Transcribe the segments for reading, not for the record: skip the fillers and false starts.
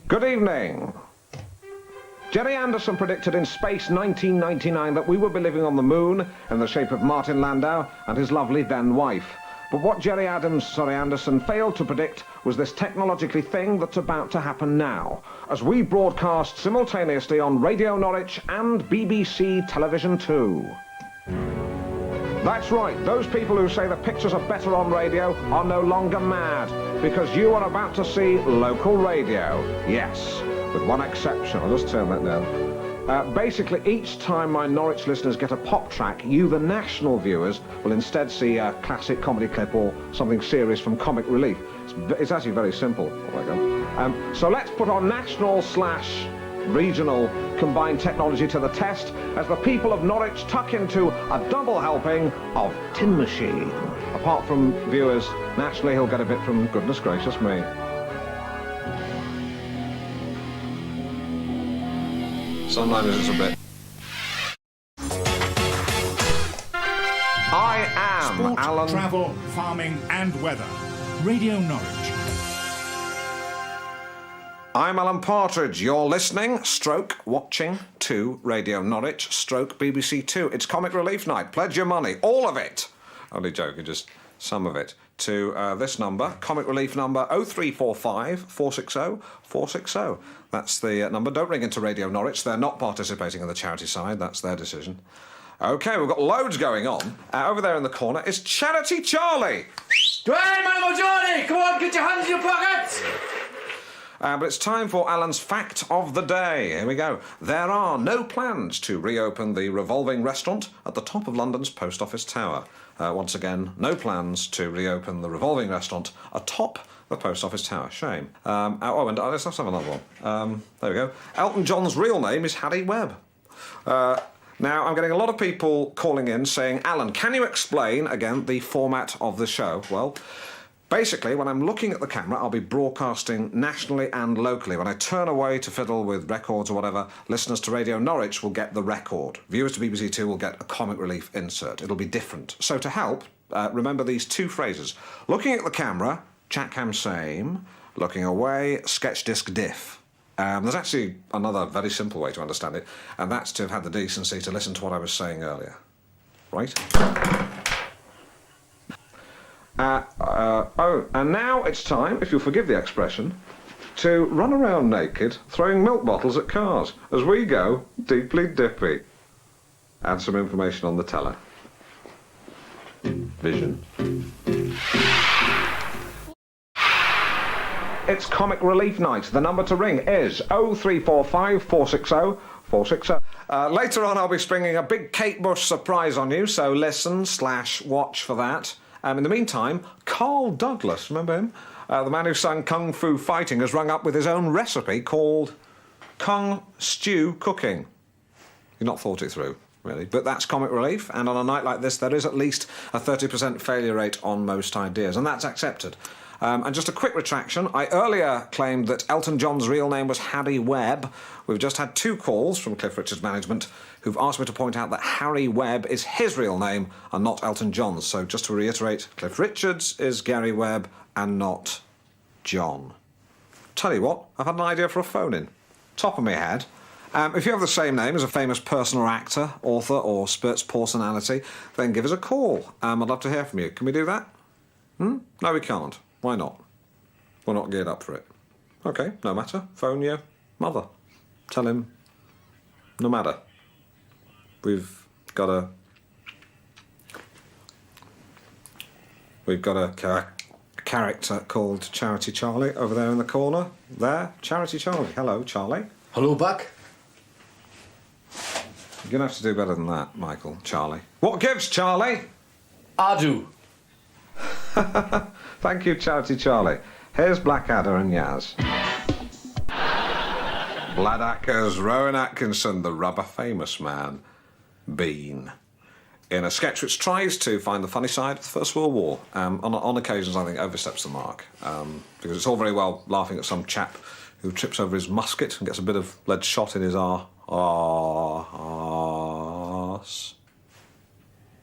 Good evening. Jerry Anderson predicted in Space 1999 that we would be living on the moon in the shape of Martin Landau and his lovely then wife. But what Jerry Anderson failed to predict was this technologically thing that's about to happen now, as we broadcast simultaneously on Radio Norwich and BBC Television 2. That's right, those people who say the pictures are better on radio are no longer mad, because you are about to see local radio. Yes, with one exception. I'll just turn that down. Basically, each time my Norwich listeners get a pop track, you, the national viewers, will instead see a classic comedy clip or something serious from Comic Relief. It's actually very simple. So let's put our national/regional combined technology to the test as the people of Norwich tuck into a double helping of Tin Machine. Apart from viewers nationally, he'll get a bit from goodness gracious me. Sometimes it's a bit. I am Sport, Alan. Travel, farming and weather. Radio Norwich. I'm Alan Partridge. You're listening, stroke, watching to Radio Norwich, stroke BBC Two. It's Comic Relief Night. Pledge your money, all of it. Only joking, just some of it. To this number, Comic Relief number 0345 460 460. That's the number. Don't ring into Radio Norwich. They're not participating on the charity side. That's their decision. OK, we've got loads going on. Over there in the corner is Charity Charlie. Dwayne, Mamma Johnny, come on, get your hands in your pockets. But it's time for Alan's Fact of the Day. Here we go. There are no plans to reopen the revolving restaurant at the top of London's Post Office Tower. Once again, no plans to reopen the revolving restaurant atop the Post Office Tower. Shame. And let's have another one. There we go. Elton John's real name is Harry Webb. Now, I'm getting a lot of people calling in saying, Alan, can you explain, again, the format of the show? Well, basically, when I'm looking at the camera, I'll be broadcasting nationally and locally. When I turn away to fiddle with records or whatever, listeners to Radio Norwich will get the record. Viewers to BBC Two will get a Comic Relief insert. It'll be different. So to help, remember these two phrases. Looking at the camera, chat cam same. Looking away, sketch disc diff. There's actually another very simple way to understand it, and that's to have had the decency to listen to what I was saying earlier. Right? And now it's time, if you'll forgive the expression, to run around naked, throwing milk bottles at cars, as we go deeply dippy. Add some information on the teller. Vision. It's Comic Relief Night. The number to ring is 0345 460 460. Later on, I'll be springing a big Kate Bush surprise on you, so listen/watch for that. In the meantime, Carl Douglas, remember him? The man who sang Kung Fu Fighting has rung up with his own recipe called Kung Stew Cooking. You've not thought it through, really. But that's Comic Relief, and on a night like this, there is at least a 30% failure rate on most ideas, and that's accepted. And just a quick retraction, I earlier claimed that Elton John's real name was Harry Webb. We've just had 2 calls from Cliff Richard's management who've asked me to point out that Harry Webb is his real name and not Elton John's. So just to reiterate, Cliff Richards is Gary Webb and not John. Tell you what, I've had an idea for a phone-in. Top of my head. If you have the same name as a famous person or actor, author or sports personality, then give us a call. I'd love to hear from you. Can we do that? No, we can't. Why not? We're not geared up for it. OK, no matter. Phone your mother. Tell him, no matter. We've got a character called Charity Charlie over there in the corner. There, Charity Charlie. Hello, Charlie. Hello, back. You're going to have to do better than that, Michael. Charlie. What gives, Charlie? I do. Thank you, Charity Charlie. Here's Blackadder and Yaz. Blackadder's Rowan Atkinson, the rubber famous man, Bean. In a sketch which tries to find the funny side of the First World War. On occasions, I think, oversteps the mark. Because it's all very well laughing at some chap who trips over his musket and gets a bit of lead shot in his arse.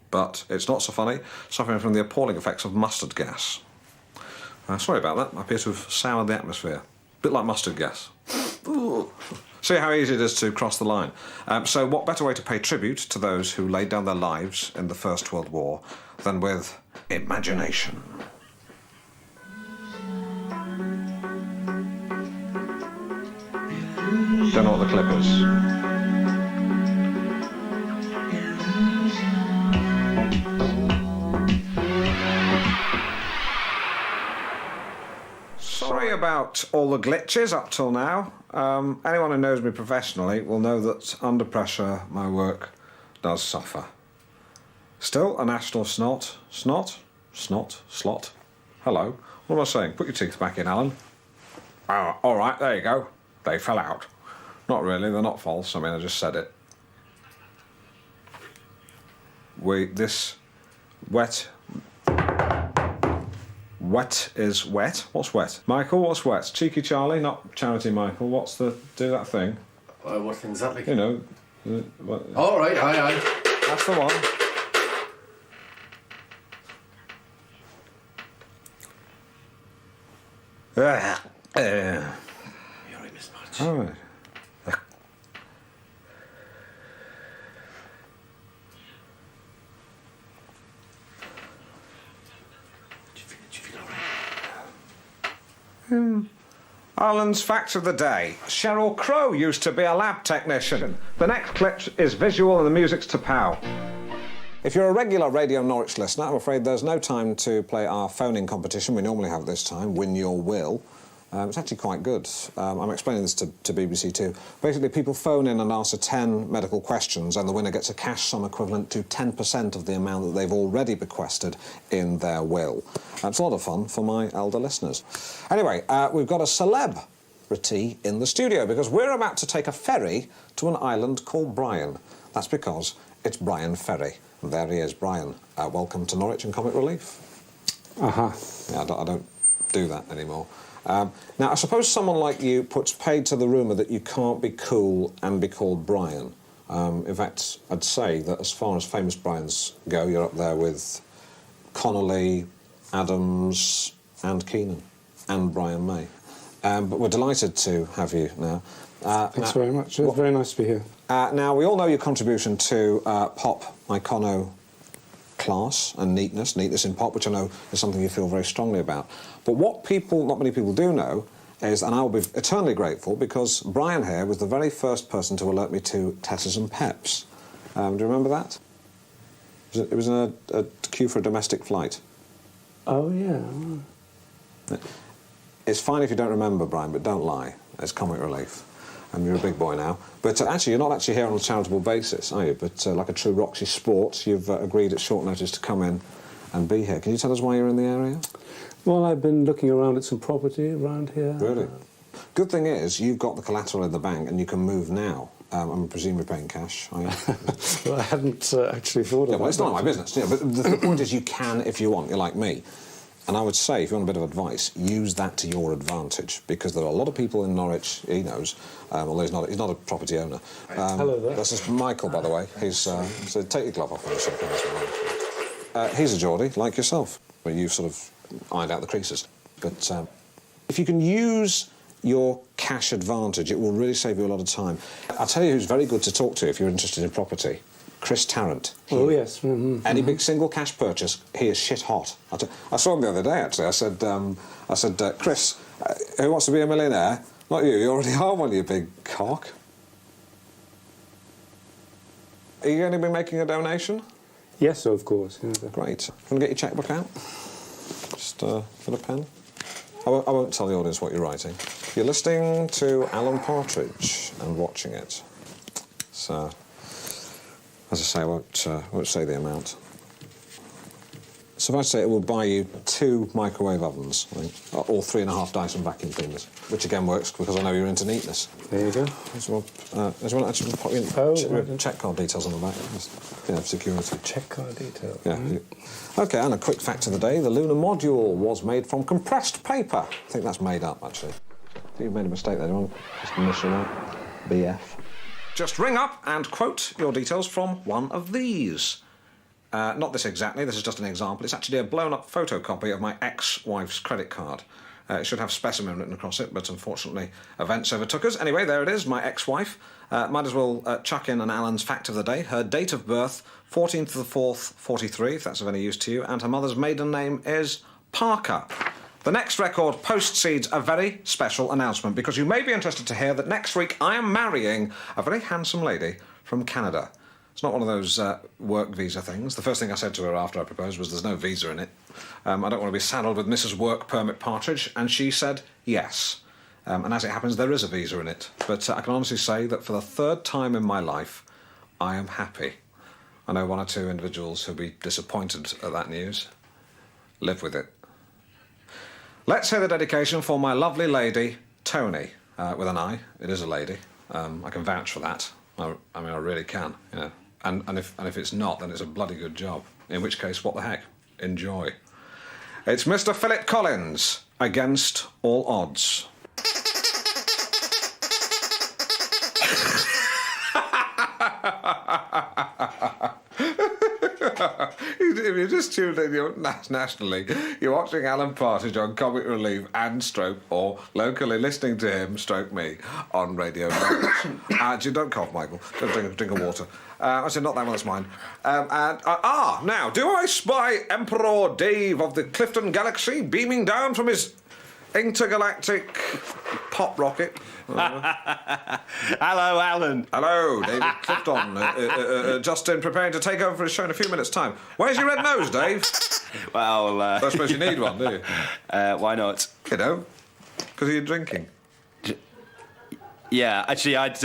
But it's not so funny, suffering from the appalling effects of mustard gas. Sorry about that, I appear to have soured the atmosphere. A bit like mustard gas. See how easy it is to cross the line. So what better way to pay tribute to those who laid down their lives in the First World War than with imagination? Don't know what the clip is. Sorry about all the glitches up till now. Anyone who knows me professionally will know that under pressure my work does suffer. Still a national snot. Slot. Hello. What am I saying? Put your teeth back in, Alan. Oh, all right, there you go. They fell out. Not really, they're not false. I mean, I just said it. This wet is wet. What's wet? Michael, what's wet? Cheeky Charlie, not Charity Michael. What's the... do that thing? What thing exactly? You know. All right, aye. That's the one. You're right, Miss March. All right. Do you feel all right? Ireland's fact of the day. Sheryl Crow used to be a lab technician. The next clip is visual and the music's to pow. If you're a regular Radio Norwich listener, I'm afraid there's no time to play our phoning competition we normally have at this time, Win Your Will. It's actually quite good. I'm explaining this to BBC Two. Basically, people phone in and answer 10 medical questions and the winner gets a cash sum equivalent to 10% of the amount that they've already bequested in their will. It's a lot of fun for my elder listeners. Anyway, we've got a celebrity in the studio because we're about to take a ferry to an island called Brian. That's because it's Brian Ferry. And there he is, Brian. Welcome to Norwich and Comic Relief. Uh-huh. Yeah, I don't do that anymore. Now, I suppose someone like you puts paid to the rumour that you can't be cool and be called Brian. In fact, I'd say that as far as famous Brians go, you're up there with Connolly, Adams and Keenan and Brian May. But we're delighted to have you now. Thanks very much. It's very nice to be here. Now, we all know your contribution to pop iconoclass and neatness in pop, which I know is something you feel very strongly about. But what not many people do know is, and I'll be eternally grateful, because Brian here was the very first person to alert me to Tess's and Pep's. Do you remember that? It was in a queue for a domestic flight. Oh, yeah. It's fine if you don't remember, Brian, but don't lie. It's comic relief. You're a big boy now. But actually, you're not actually here on a charitable basis, are you? But like a true Roxy Sport, you've agreed at short notice to come in and be here. Can you tell us why you're in the area? Well, I've been looking around at some property around here. Really? Good thing is, you've got the collateral in the bank and you can move now. I'm presumably paying cash, are you? Well, I hadn't actually thought of that. Well, it's not my business. Yeah, but the point is, you can if you want. You're like me. And I would say, if you want a bit of advice, use that to your advantage, because there are a lot of people in Norwich, he knows, although he's not a property owner. Hello there. This is Michael, by the way. So take your glove off when you're shaking this one. He's a Geordie, like yourself, where you've sort of ironed out the creases. But if you can use your cash advantage, it will really save you a lot of time. I'll tell you who's very good to talk to if you're interested in property. Chris Tarrant. Oh, yes. Mm-hmm. Any big single cash purchase, he is shit hot. I saw him the other day, actually. I said, Chris, who wants to be a millionaire? Not you, you already are one, you big cock. Are you going to be making a donation? Yes, of course. Yeah. Great. Can you get your chequebook out? Just get a pen. I won't tell the audience what you're writing. You're listening to Alan Partridge and watching it. So... as I say, I won't say the amount. Suffice to say, it will buy you 2 microwave ovens, I think, or 3.5 Dyson vacuum cleaners, which again works because I know you're into neatness. There you go. As well actually put your check card details on the back, just, security. Check card details. Yeah. OK, and a quick fact of the day, the lunar module was made from compressed paper. I think that's made up, actually. I think you've made a mistake there. Do you want to just initial that? BF. Just ring up and quote your details from one of these. Not this exactly, this is just an example. It's actually a blown-up photocopy of my ex-wife's credit card. It should have specimen written across it, but unfortunately events overtook us. Anyway, there it is, my ex-wife. Might as well chuck in an Alan's fact of the day. Her date of birth, 14th of the 4th, 43, if that's of any use to you, and her mother's maiden name is Parker. The next record postcedes a very special announcement, because you may be interested to hear that next week I am marrying a very handsome lady from Canada. It's not one of those work visa things. The first thing I said to her after I proposed was, there's no visa in it. I don't want to be saddled with Mrs. Work Permit Partridge. And she said yes. And as it happens, there is a visa in it. But I can honestly say that for the third time in my life, I am happy. I know one or two individuals who'll be disappointed at that news. Live with it. Let's hear the dedication for my lovely lady, Tony, with an I. It is a lady. I can vouch for that. I mean, I really can, you know. And if it's not, then it's a bloody good job. In which case, what the heck? Enjoy. It's Mr. Philip Collins, Against All Odds. If you just tuned in nationally, you're watching Alan Partridge on Comic Relief and Stroke, or locally listening to him, Stroke me, on Radio Norwich. Don't cough, Michael. Don't drink of water. I said, not that one, that's mine. Now, do I spy Emperor Dave of the Clifton Galaxy beaming down from his intergalactic pop rocket? Hello, Alan. Hello, David Clifton. Justin preparing to take over for his show in a few minutes' time. Where's your red nose, Dave? Well, I suppose you need one, do you? Why not? You know, because you're drinking. Yeah, actually, I'd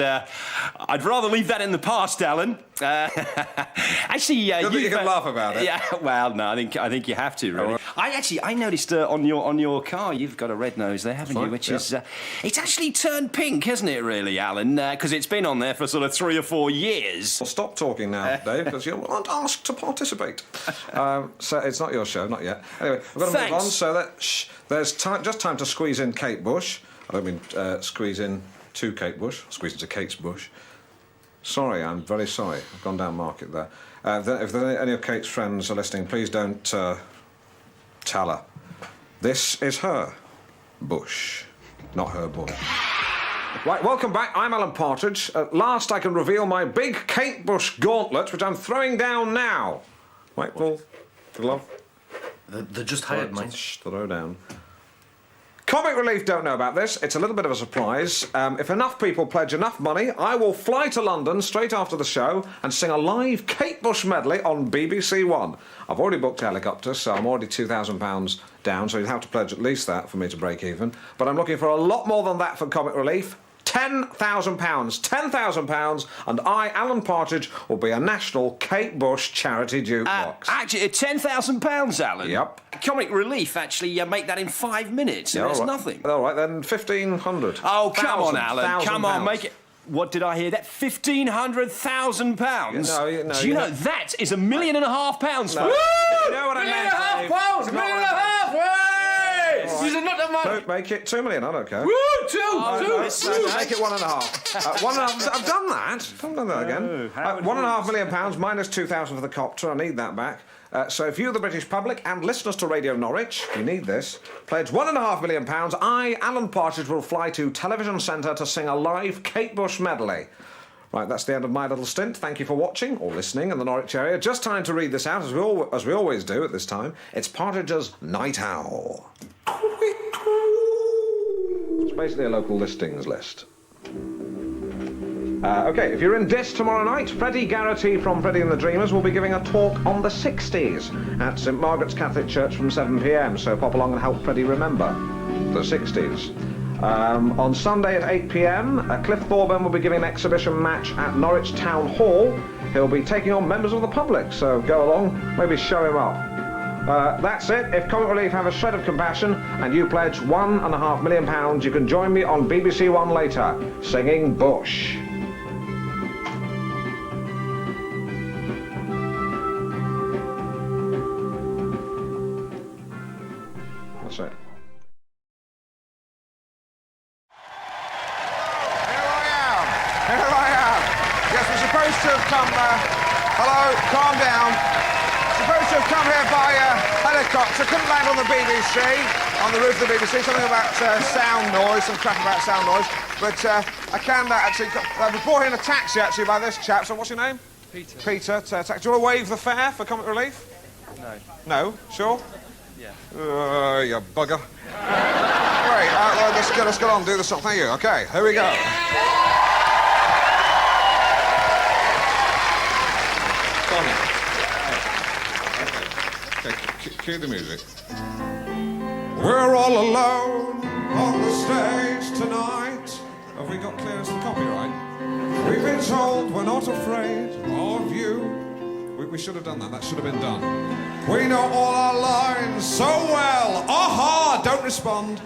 rather leave that in the past, Alan. Actually, you can laugh about it. Yeah, well, no, I think you have to, really. I noticed on your car you've got a red nose there, haven't you? Which is it's actually turned pink, hasn't it, really, Alan? Because it's been on there for sort of 3 or 4 years. Well, stop talking now, Dave, because you aren't asked to participate. So it's not your show, not yet. Anyway, we've got to move on. So that there's just time to squeeze in Kate Bush. I don't mean squeeze in to Kate Bush, squeeze into Kate's bush. Sorry, I'm very sorry. I've gone down market there. If any of Kate's friends are listening, please don't tell her. This is her bush, not her bush. Right, welcome back. I'm Alan Partridge. At last I can reveal my big Kate Bush gauntlet, which I'm throwing down now. Right, Paul, the glove. They're just hired, mate. Throw down. Comic Relief don't know about this. It's a little bit of a surprise. If enough people pledge enough money, I will fly to London straight after the show and sing a live Kate Bush medley on BBC One. I've already booked a helicopter, so I'm already £2,000 down, so you'd have to pledge at least that for me to break even. But I'm looking for a lot more than that for Comic Relief. £10,000. £10,000, and I, Alan Partridge, will be a national Kate Bush charity jukebox. Actually, £10,000, Alan? Yep. Comic Relief actually make that in 5 minutes, and it's nothing. All right, then 1,500. Oh, come on, Alan. Come on, make it... What did I hear? That £1,500,000? No, do you know that is £1.5 million, folks? No. Woo! You know what I meant, Dave. £1.5 million! £1.5 million! These are not that much. Don't make it 2 million, I don't care. Woo! Two! Make it 1.5. 1.5. I've done that. I've done that again. £1.5 million minus 2,000 for the copter. I need that back. So if you, the British public, and listeners to Radio Norwich, you need this, pledge £1.5 million, I, Alan Partridge, will fly to Television Centre to sing a live Kate Bush medley. Right, that's the end of my little stint. Thank you for watching or listening in the Norwich area. Just time to read this out, as we always do at this time. It's Partridge's Night Owl. It's basically a local listings list. OK, if you're in Dis tomorrow night, Freddie Garrity from Freddie and the Dreamers will be giving a talk on the 60s at St Margaret's Catholic Church from 7 p.m, so pop along and help Freddie remember the 60s. On Sunday at 8 p.m, Cliff Thorburn will be giving an exhibition match at Norwich Town Hall. He'll be taking on members of the public, so go along, maybe show him up. That's it. If Comic Relief have a shred of compassion and you pledge £1.5 million, you can join me on BBC One later, singing Bush. That's it. Here I am. Yes, we're supposed to have come... hello, calm down. Supposed to have come here by helicopter. Couldn't land on the BBC, on the roof of the BBC. Something about sound noise, some crap about sound noise. But I can actually... I was brought in a taxi, actually, by this chap. So what's your name? Peter. Peter. Do you want to waive the fare for Comic Relief? No. No? Sure? Yeah. You bugger. Great. Let's get on and do the song. Thank you. OK, here we go. Okay, cue the music. We're all alone on the stage tonight. Have we got clearance for copyright? We've been told we're not afraid of you. We should have done that. That should have been done. We know all our lines so well. Aha! Don't respond.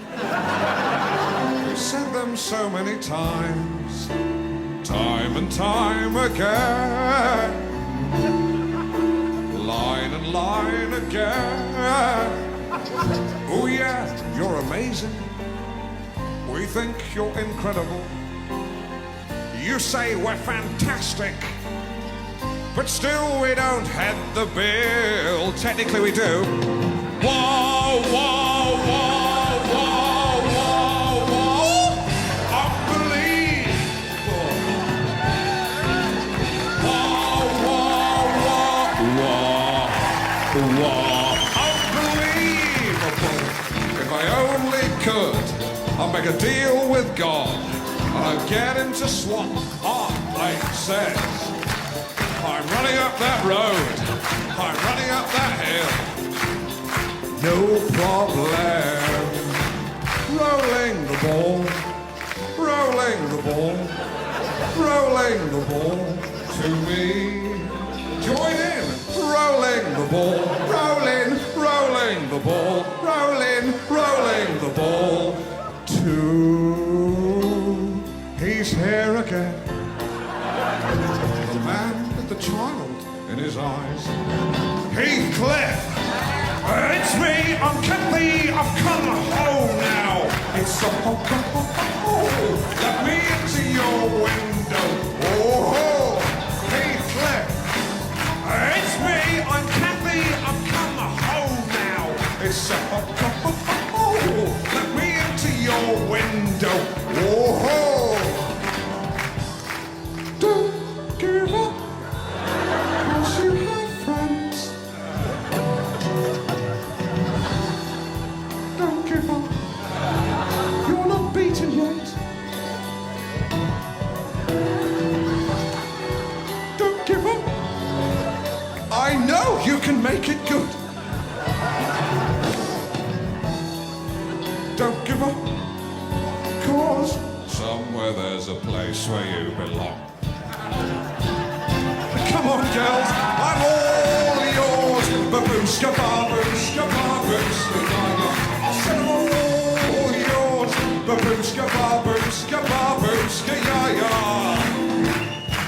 We've said them so many times, time and time again. Line and line again. Oh yeah, you're amazing. We think you're incredible. You say we're fantastic, but still we don't head the bill. Technically we do. Whoa, whoa, whoa, whoa, whoa, whoa. Unbelievable. Whoa, whoa, whoa, whoa, whoa. Unbelievable. If I only could, I'd make a deal with God. I'd get him to swap our places. I'm running up that road. I'm running up that hill. No problem. Rolling the ball. Rolling the ball. Rolling the ball to me. Join in. Rolling the ball. Rolling, rolling the ball. Rolling, rolling the ball to... He's here again. The man with the child in his eyes. Heathcliff! It's me, I'm Kathy, I've come home now. It's so let me into your window. Oh, Heathcliff! It's me, I'm Kathy, I've come home now. It's so let me into your window. Oh, don't give up, 'cause you have friends. Don't give up, you're not beaten yet. Don't give up, I know you can make it good. Don't give up, 'cause somewhere there's a place where you belong. Come on, girls, I'm all yours. Babushka, babushka, babushka, babushka. I said I'm all yours. Babushka, babushka, babushka, yeah, yeah.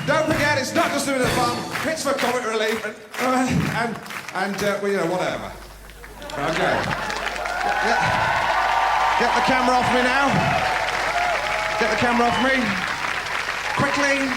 Don't forget, it's not just a bit of fun. It's for comic relief and well, you know, whatever. Okay. Get the camera off me now. Get the camera off me. Quickly.